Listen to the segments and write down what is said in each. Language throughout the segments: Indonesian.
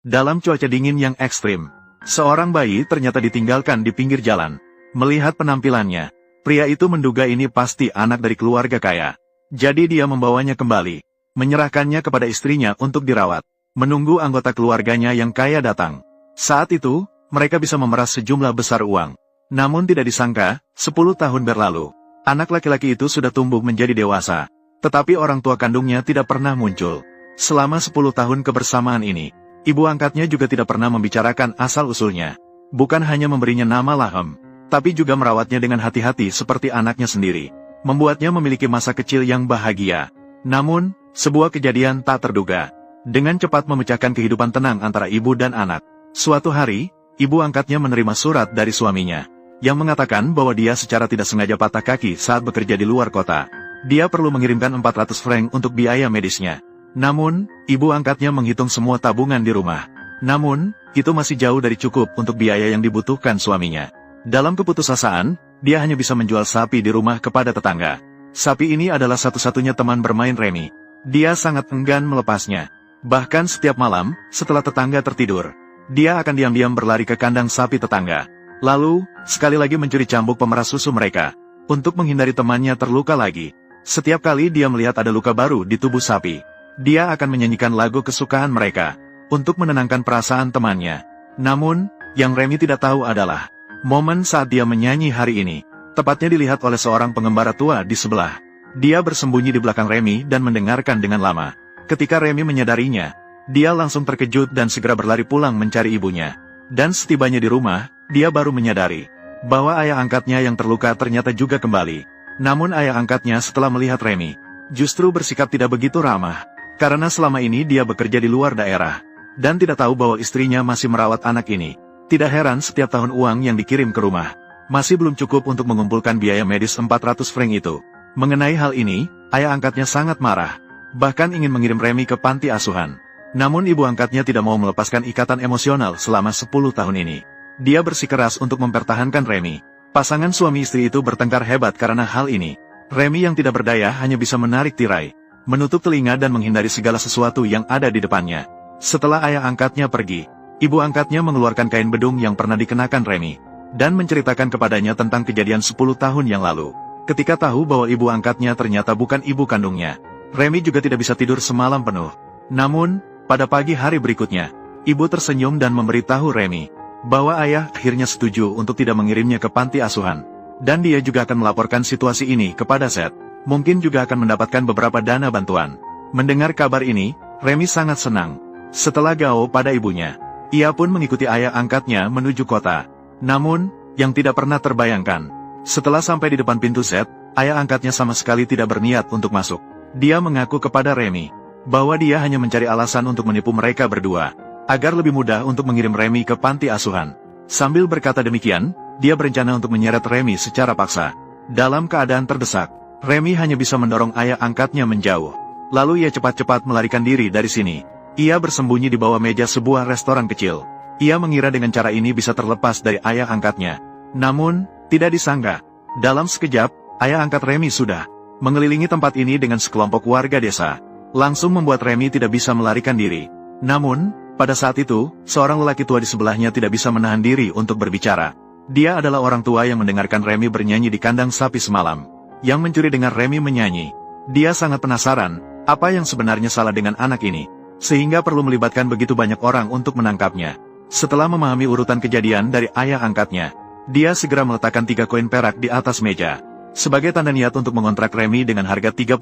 Dalam cuaca dingin yang ekstrim, seorang bayi ternyata ditinggalkan di pinggir jalan. Melihat penampilannya, pria itu menduga ini pasti anak dari keluarga kaya. Jadi dia membawanya kembali, menyerahkannya kepada istrinya untuk dirawat, menunggu anggota keluarganya yang kaya datang. Saat itu, mereka bisa memeras sejumlah besar uang. Namun tidak disangka, 10 tahun berlalu, anak laki-laki itu sudah tumbuh menjadi dewasa. Tetapi orang tua kandungnya tidak pernah muncul. Selama 10 tahun kebersamaan ini, ibu angkatnya juga tidak pernah membicarakan asal-usulnya. Bukan hanya memberinya nama Lahem, tapi juga merawatnya dengan hati-hati seperti anaknya sendiri. Membuatnya memiliki masa kecil yang bahagia. Namun, sebuah kejadian tak terduga dengan cepat memecahkan kehidupan tenang antara ibu dan anak. Suatu hari, ibu angkatnya menerima surat dari suaminya, yang mengatakan bahwa dia secara tidak sengaja patah kaki saat bekerja di luar kota. Dia perlu mengirimkan 400 franc untuk biaya medisnya. Namun, ibu angkatnya menghitung semua tabungan di rumah. Namun, itu masih jauh dari cukup untuk biaya yang dibutuhkan suaminya. Dalam keputusasaan, dia hanya bisa menjual sapi di rumah kepada tetangga. Sapi ini adalah satu-satunya teman bermain Remy. Dia sangat enggan melepasnya. Bahkan setiap malam, setelah tetangga tertidur, dia akan diam-diam berlari ke kandang sapi tetangga. Lalu, sekali lagi mencuri cambuk pemeras susu mereka, untuk menghindari temannya terluka lagi. Setiap kali dia melihat ada luka baru di tubuh sapi, dia akan menyanyikan lagu kesukaan mereka, untuk menenangkan perasaan temannya. Namun, yang Remy tidak tahu adalah, momen saat dia menyanyi hari ini, tepatnya dilihat oleh seorang pengembara tua di sebelah. Dia bersembunyi di belakang Remy dan mendengarkan dengan lama. Ketika Remy menyadarinya, dia langsung terkejut dan segera berlari pulang mencari ibunya. Dan setibanya di rumah, dia baru menyadari bahwa ayah angkatnya yang terluka ternyata juga kembali. Namun ayah angkatnya setelah melihat Remy, justru bersikap tidak begitu ramah, karena selama ini dia bekerja di luar daerah, dan tidak tahu bahwa istrinya masih merawat anak ini. Tidak heran setiap tahun uang yang dikirim ke rumah masih belum cukup untuk mengumpulkan biaya medis 400 franc itu. Mengenai hal ini, ayah angkatnya sangat marah, bahkan ingin mengirim Remy ke panti asuhan. Namun ibu angkatnya tidak mau melepaskan ikatan emosional selama 10 tahun ini. Dia bersikeras untuk mempertahankan Remy. Pasangan suami istri itu bertengkar hebat karena hal ini. Remy yang tidak berdaya hanya bisa menarik tirai, menutup telinga dan menghindari segala sesuatu yang ada di depannya. Setelah ayah angkatnya pergi, ibu angkatnya mengeluarkan kain bedung yang pernah dikenakan Remy, dan menceritakan kepadanya tentang kejadian 10 tahun yang lalu. Ketika tahu bahwa ibu angkatnya ternyata bukan ibu kandungnya, Remy juga tidak bisa tidur semalam penuh. Namun, pada pagi hari berikutnya, ibu tersenyum dan memberitahu Remy bahwa ayah akhirnya setuju untuk tidak mengirimnya ke panti asuhan. Dan dia juga akan melaporkan situasi ini kepada Seth. Mungkin juga akan mendapatkan beberapa dana bantuan. Mendengar kabar ini, Remy sangat senang. Setelah gaul pada ibunya, ia pun mengikuti ayah angkatnya menuju kota. Namun, yang tidak pernah terbayangkan, setelah sampai di depan pintu Seth, ayah angkatnya sama sekali tidak berniat untuk masuk. Dia mengaku kepada Remy bahwa dia hanya mencari alasan untuk menipu mereka berdua, agar lebih mudah untuk mengirim Remy ke panti asuhan. Sambil berkata demikian, dia berencana untuk menyeret Remy secara paksa. Dalam keadaan terdesak, Remy hanya bisa mendorong ayah angkatnya menjauh. Lalu ia cepat-cepat melarikan diri dari sini. Ia bersembunyi di bawah meja sebuah restoran kecil. Ia mengira dengan cara ini bisa terlepas dari ayah angkatnya. Namun, tidak disangka, dalam sekejap, ayah angkat Remy sudah mengelilingi tempat ini dengan sekelompok warga desa. Langsung membuat Remy tidak bisa melarikan diri. Namun, pada saat itu, seorang lelaki tua di sebelahnya tidak bisa menahan diri untuk berbicara. Dia adalah orang tua yang mendengarkan Remy bernyanyi di kandang sapi semalam, yang mencuri dengar Remy menyanyi. Dia sangat penasaran, apa yang sebenarnya salah dengan anak ini, sehingga perlu melibatkan begitu banyak orang untuk menangkapnya. Setelah memahami urutan kejadian dari ayah angkatnya, dia segera meletakkan 3 koin perak di atas meja, sebagai tanda niat untuk mengontrak Remy dengan harga $30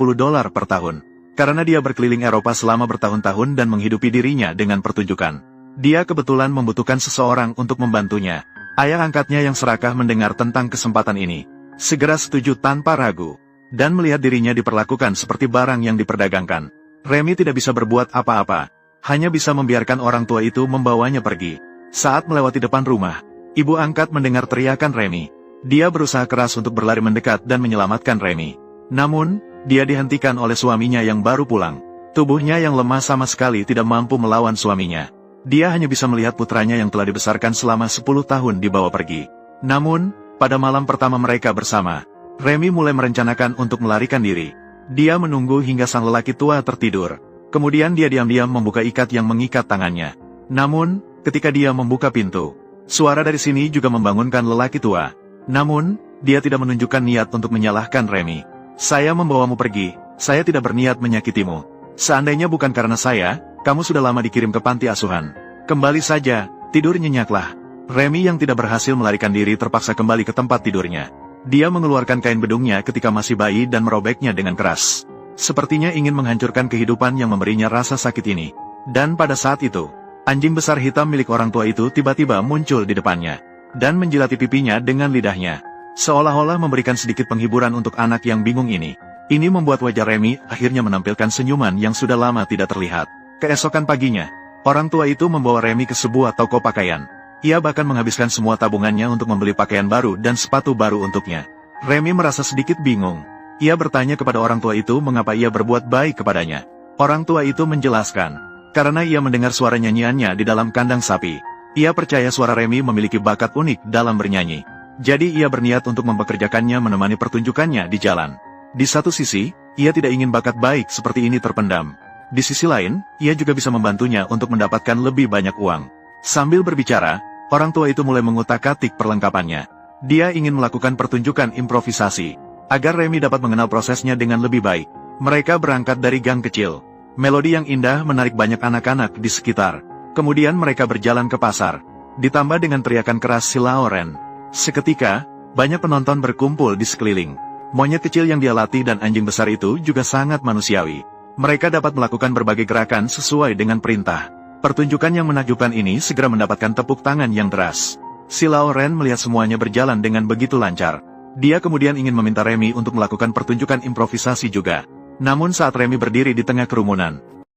per tahun. Karena dia berkeliling Eropa selama bertahun-tahun dan menghidupi dirinya dengan pertunjukan. Dia kebetulan membutuhkan seseorang untuk membantunya. Ayah angkatnya yang serakah mendengar tentang kesempatan ini, segera setuju tanpa ragu, dan melihat dirinya diperlakukan seperti barang yang diperdagangkan. Remy tidak bisa berbuat apa-apa, hanya bisa membiarkan orang tua itu membawanya pergi. Saat melewati depan rumah, ibu angkat mendengar teriakan Remy. Dia berusaha keras untuk berlari mendekat dan menyelamatkan Remy. Namun, dia dihentikan oleh suaminya yang baru pulang. Tubuhnya yang lemah sama sekali tidak mampu melawan suaminya. Dia hanya bisa melihat putranya yang telah dibesarkan selama 10 tahun dibawa pergi. Namun, pada malam pertama mereka bersama, Remy mulai merencanakan untuk melarikan diri. Dia menunggu hingga sang lelaki tua tertidur. Kemudian dia diam-diam membuka ikat yang mengikat tangannya. Namun, ketika dia membuka pintu, suara dari sini juga membangunkan lelaki tua. Namun, dia tidak menunjukkan niat untuk menyalahkan Remy. Saya membawamu pergi, saya tidak berniat menyakitimu. Seandainya bukan karena saya, kamu sudah lama dikirim ke panti asuhan. Kembali saja, tidur nyenyaklah. Remy yang tidak berhasil melarikan diri terpaksa kembali ke tempat tidurnya. Dia mengeluarkan kain bedungnya ketika masih bayi dan merobeknya dengan keras. Sepertinya ingin menghancurkan kehidupan yang memberinya rasa sakit ini. Dan pada saat itu, anjing besar hitam milik orang tua itu tiba-tiba muncul di depannya, dan menjilati pipinya dengan lidahnya, seolah-olah memberikan sedikit penghiburan untuk anak yang bingung ini. Ini membuat wajah Remy akhirnya menampilkan senyuman yang sudah lama tidak terlihat. Keesokan paginya, orang tua itu membawa Remy ke sebuah toko pakaian. Ia bahkan menghabiskan semua tabungannya untuk membeli pakaian baru dan sepatu baru untuknya. Remy merasa sedikit bingung. Ia bertanya kepada orang tua itu mengapa ia berbuat baik kepadanya. Orang tua itu menjelaskan, karena ia mendengar suara nyanyiannya di dalam kandang sapi. Ia percaya suara Remy memiliki bakat unik dalam bernyanyi. Jadi ia berniat untuk mempekerjakannya menemani pertunjukannya di jalan. Di satu sisi, ia tidak ingin bakat baik seperti ini terpendam. Di sisi lain, ia juga bisa membantunya untuk mendapatkan lebih banyak uang. Sambil berbicara, orang tua itu mulai mengutak-atik perlengkapannya. Dia ingin melakukan pertunjukan improvisasi, agar Remy dapat mengenal prosesnya dengan lebih baik. Mereka berangkat dari gang kecil. Melodi yang indah menarik banyak anak-anak di sekitar. Kemudian mereka berjalan ke pasar, ditambah dengan teriakan keras si Lauren. Seketika, banyak penonton berkumpul di sekeliling. Monyet kecil yang dia latih dan anjing besar itu juga sangat manusiawi. Mereka dapat melakukan berbagai gerakan sesuai dengan perintah. Pertunjukan yang menakjubkan ini segera mendapatkan tepuk tangan yang deras. Si Lauren melihat semuanya berjalan dengan begitu lancar. Dia kemudian ingin meminta Remy untuk melakukan pertunjukan improvisasi juga. Namun saat Remy berdiri di tengah kerumunan,